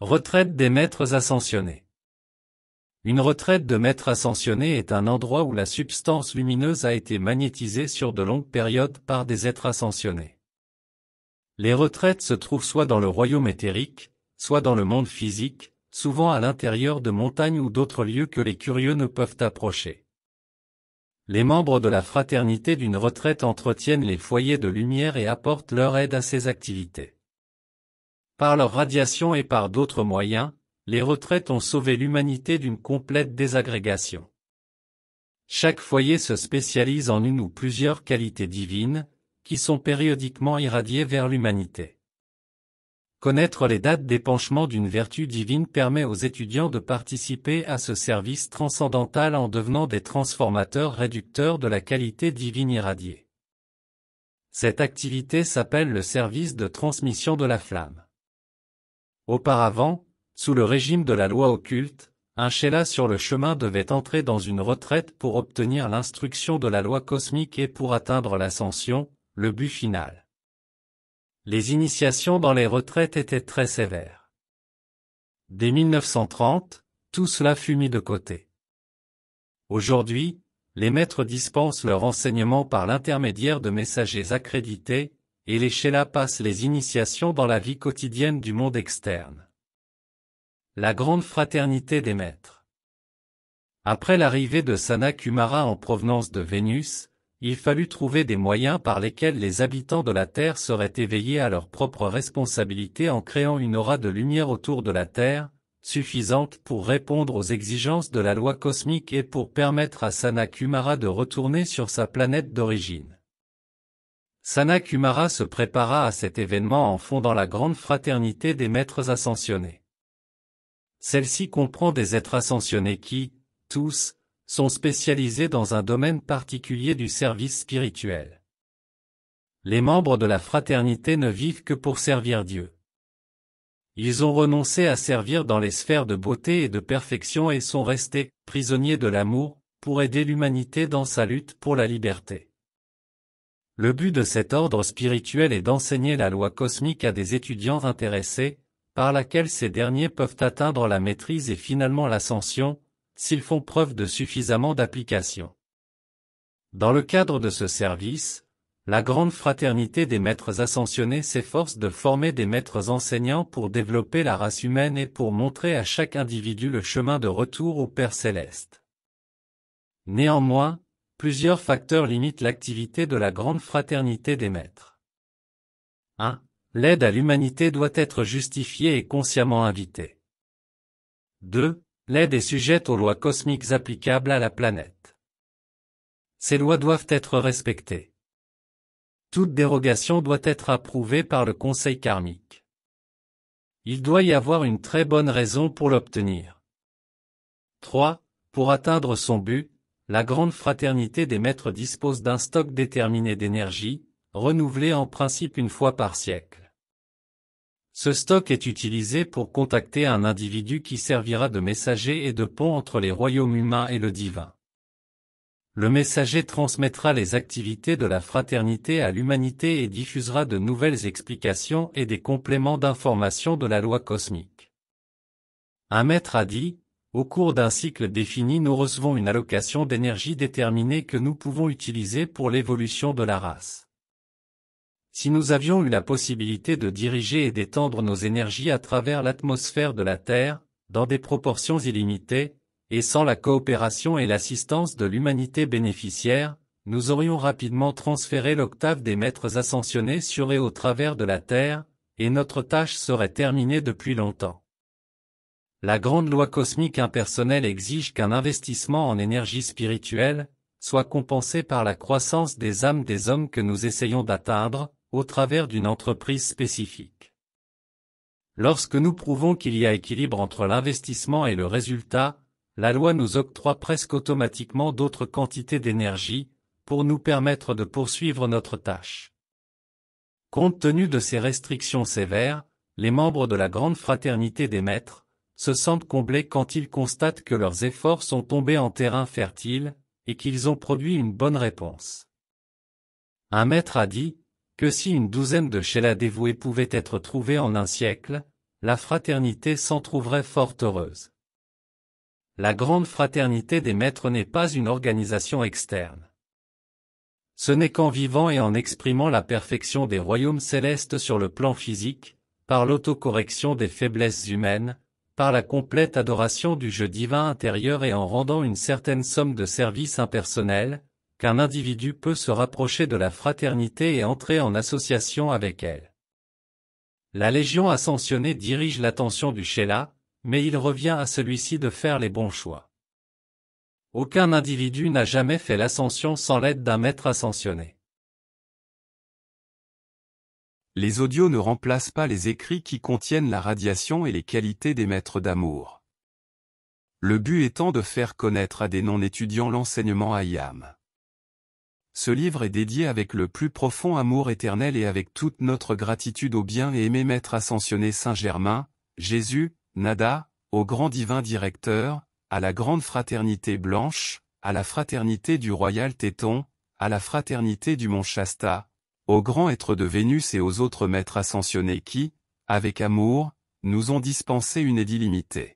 Retraite des maîtres ascensionnés. Une retraite de maître ascensionné est un endroit où la substance lumineuse a été magnétisée sur de longues périodes par des êtres ascensionnés. Les retraites se trouvent soit dans le royaume éthérique, soit dans le monde physique, souvent à l'intérieur de montagnes ou d'autres lieux que les curieux ne peuvent approcher. Les membres de la fraternité d'une retraite entretiennent les foyers de lumière et apportent leur aide à ces activités. Par leur radiation et par d'autres moyens, les retraites ont sauvé l'humanité d'une complète désagrégation. Chaque foyer se spécialise en une ou plusieurs qualités divines, qui sont périodiquement irradiées vers l'humanité. Connaître les dates d'épanchement d'une vertu divine permet aux étudiants de participer à ce service transcendantal en devenant des transformateurs réducteurs de la qualité divine irradiée. Cette activité s'appelle le service de transmission de la flamme. Auparavant, sous le régime de la loi occulte, un Sheela sur le chemin devait entrer dans une retraite pour obtenir l'instruction de la loi cosmique et pour atteindre l'ascension, le but final. Les initiations dans les retraites étaient très sévères. Dès 1930, tout cela fut mis de côté. Aujourd'hui, les maîtres dispensent leur enseignement par l'intermédiaire de messagers accrédités, et les Sheelas passent les initiations dans la vie quotidienne du monde externe. La grande fraternité des maîtres. Après l'arrivée de Sanat Kumara en provenance de Vénus, il fallut trouver des moyens par lesquels les habitants de la Terre seraient éveillés à leurs propres responsabilités en créant une aura de lumière autour de la Terre, suffisante pour répondre aux exigences de la loi cosmique et pour permettre à Sanat Kumara de retourner sur sa planète d'origine. Sanat Kumara se prépara à cet événement en fondant la grande fraternité des maîtres ascensionnés. Celle-ci comprend des êtres ascensionnés qui, tous, sont spécialisés dans un domaine particulier du service spirituel. Les membres de la fraternité ne vivent que pour servir Dieu. Ils ont renoncé à servir dans les sphères de beauté et de perfection et sont restés prisonniers de l'amour, pour aider l'humanité dans sa lutte pour la liberté. Le but de cet ordre spirituel est d'enseigner la loi cosmique à des étudiants intéressés, par laquelle ces derniers peuvent atteindre la maîtrise et finalement l'ascension, s'ils font preuve de suffisamment d'application. Dans le cadre de ce service, la grande fraternité des maîtres ascensionnés s'efforce de former des maîtres enseignants pour développer la race humaine et pour montrer à chaque individu le chemin de retour au Père Céleste. Néanmoins, plusieurs facteurs limitent l'activité de la grande fraternité des maîtres. 1. L'aide à l'humanité doit être justifiée et consciemment invitée. 2. L'aide est sujette aux lois cosmiques applicables à la planète. Ces lois doivent être respectées. Toute dérogation doit être approuvée par le Conseil karmique. Il doit y avoir une très bonne raison pour l'obtenir. 3. Pour atteindre son but, la grande fraternité des maîtres dispose d'un stock déterminé d'énergie, renouvelé en principe une fois par siècle. Ce stock est utilisé pour contacter un individu qui servira de messager et de pont entre les royaumes humains et le divin. Le messager transmettra les activités de la fraternité à l'humanité et diffusera de nouvelles explications et des compléments d'informations de la loi cosmique. Un maître a dit, au cours d'un cycle défini nous recevons une allocation d'énergie déterminée que nous pouvons utiliser pour l'évolution de la race. Si nous avions eu la possibilité de diriger et d'étendre nos énergies à travers l'atmosphère de la Terre, dans des proportions illimitées, et sans la coopération et l'assistance de l'humanité bénéficiaire, nous aurions rapidement transféré l'octave des maîtres ascensionnés sur et au travers de la Terre, et notre tâche serait terminée depuis longtemps. La grande loi cosmique impersonnelle exige qu'un investissement en énergie spirituelle soit compensé par la croissance des âmes des hommes que nous essayons d'atteindre, au travers d'une entreprise spécifique. Lorsque nous prouvons qu'il y a équilibre entre l'investissement et le résultat, la loi nous octroie presque automatiquement d'autres quantités d'énergie, pour nous permettre de poursuivre notre tâche. Compte tenu de ces restrictions sévères, les membres de la grande fraternité des maîtres se sentent comblés quand ils constatent que leurs efforts sont tombés en terrain fertile, et qu'ils ont produit une bonne réponse. Un maître a dit, que si une douzaine de Sheelas dévoués pouvaient être trouvés en un siècle, la fraternité s'en trouverait fort heureuse. La grande fraternité des maîtres n'est pas une organisation externe. Ce n'est qu'en vivant et en exprimant la perfection des royaumes célestes sur le plan physique, par l'autocorrection des faiblesses humaines, par la complète adoration du jeu divin intérieur et en rendant une certaine somme de services impersonnels, qu'un individu peut se rapprocher de la fraternité et entrer en association avec elle. La Légion ascensionnée dirige l'attention du Chéla, mais il revient à celui-ci de faire les bons choix. Aucun individu n'a jamais fait l'ascension sans l'aide d'un maître ascensionné. Les audios ne remplacent pas les écrits qui contiennent la radiation et les qualités des maîtres d'amour. Le but étant de faire connaître à des non-étudiants l'enseignement Hayam. Ce livre est dédié avec le plus profond amour éternel et avec toute notre gratitude au bien et aimé Maître ascensionné Saint-Germain, Jésus, Nada, au grand divin directeur, à la grande fraternité blanche, à la fraternité du royal Téton, à la fraternité du mont Shasta, aux grands êtres de Vénus et aux autres maîtres ascensionnés qui, avec amour, nous ont dispensé une aide illimitée.